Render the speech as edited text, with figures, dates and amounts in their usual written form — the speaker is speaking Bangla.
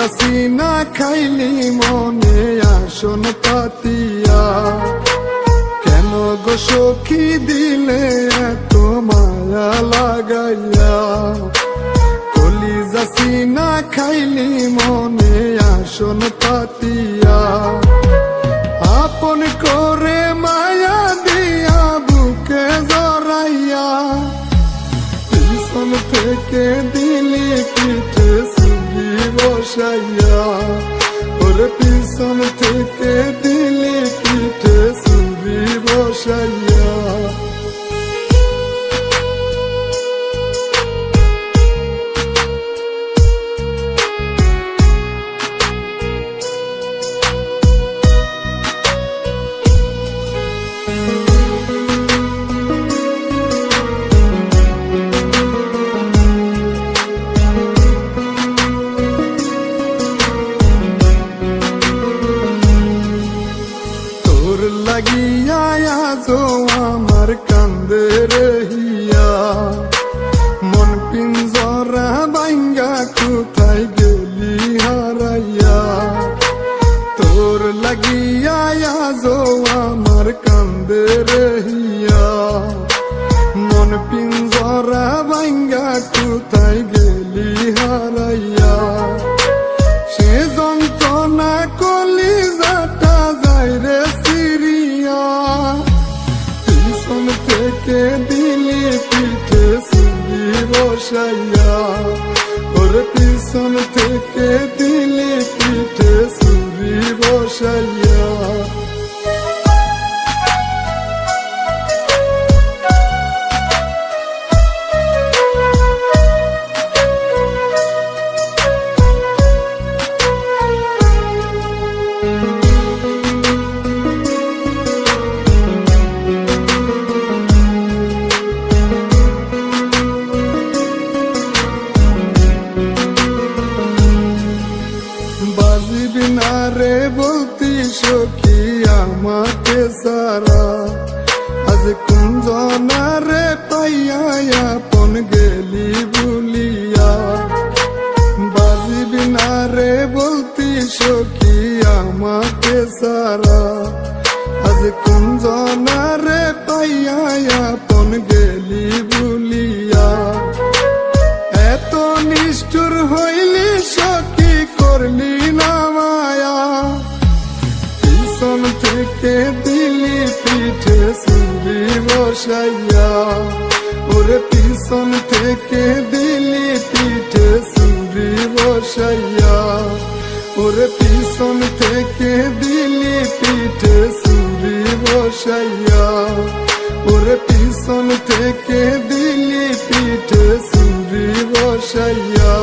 যাসি না খাইলি মনে আসন পাতিয়া, কেন গো সখী দিলে এত মায়া লাগাইয়া। কলি যাসি না খাইলি মনে আসন পাতিয়া, আপন করে মায়া দিয়া বুকে জড়াইয়া। পিছন থেকে দিলি পিঠে সুগি বসাইয়া, ওরে পিছন থেকে দিলি পিঠে সুগি বসাইয়া। লাগিয়া আজো আমার কান্দে রহিয়া, মন পিঞ্জরা বাইঙ্গা কোথায় গেলি হারাইয়া। তোর লাগিয়া আজো আমার কান্দে রহিয়া, মন পিঞ্জরা বাইঙ্গা কোথায় গেলি হারাইয়া। সে যন্ত্রণা কলিজাটা যায় রে সিরিয়া, পিছন থেকে দিলি পিঠে সুগি বসাইয়া, ওরে পিছন থেকে দিলি পিঠে সুগি বসাইয়া। বাজিবি না রে বলতি সখী আমাকে সারা, আজ কুঞ্জনা রে পাইয়া আপন গেলি ভুলিয়া। বাজিবি না রে বলতি সখী আমাকে সারা, আজ কুঞ্জনা রে পাইয়া আপন গেলি ভুলিয়া। এত নিষ্ঠুর হইলি সখী করলি না মায়া, পিছন থেকে দিলি পিঠে সুগি বসাইয়া, ওরে পিছন থেকে দিলি পিঠে সুগি বসাইয়া, ওরে পিছন থেকে দিলি পিঠে সুগি বসাইয়া, ওরে পিছন থেকে দিলি পিঠে সুগি বসাইয়া।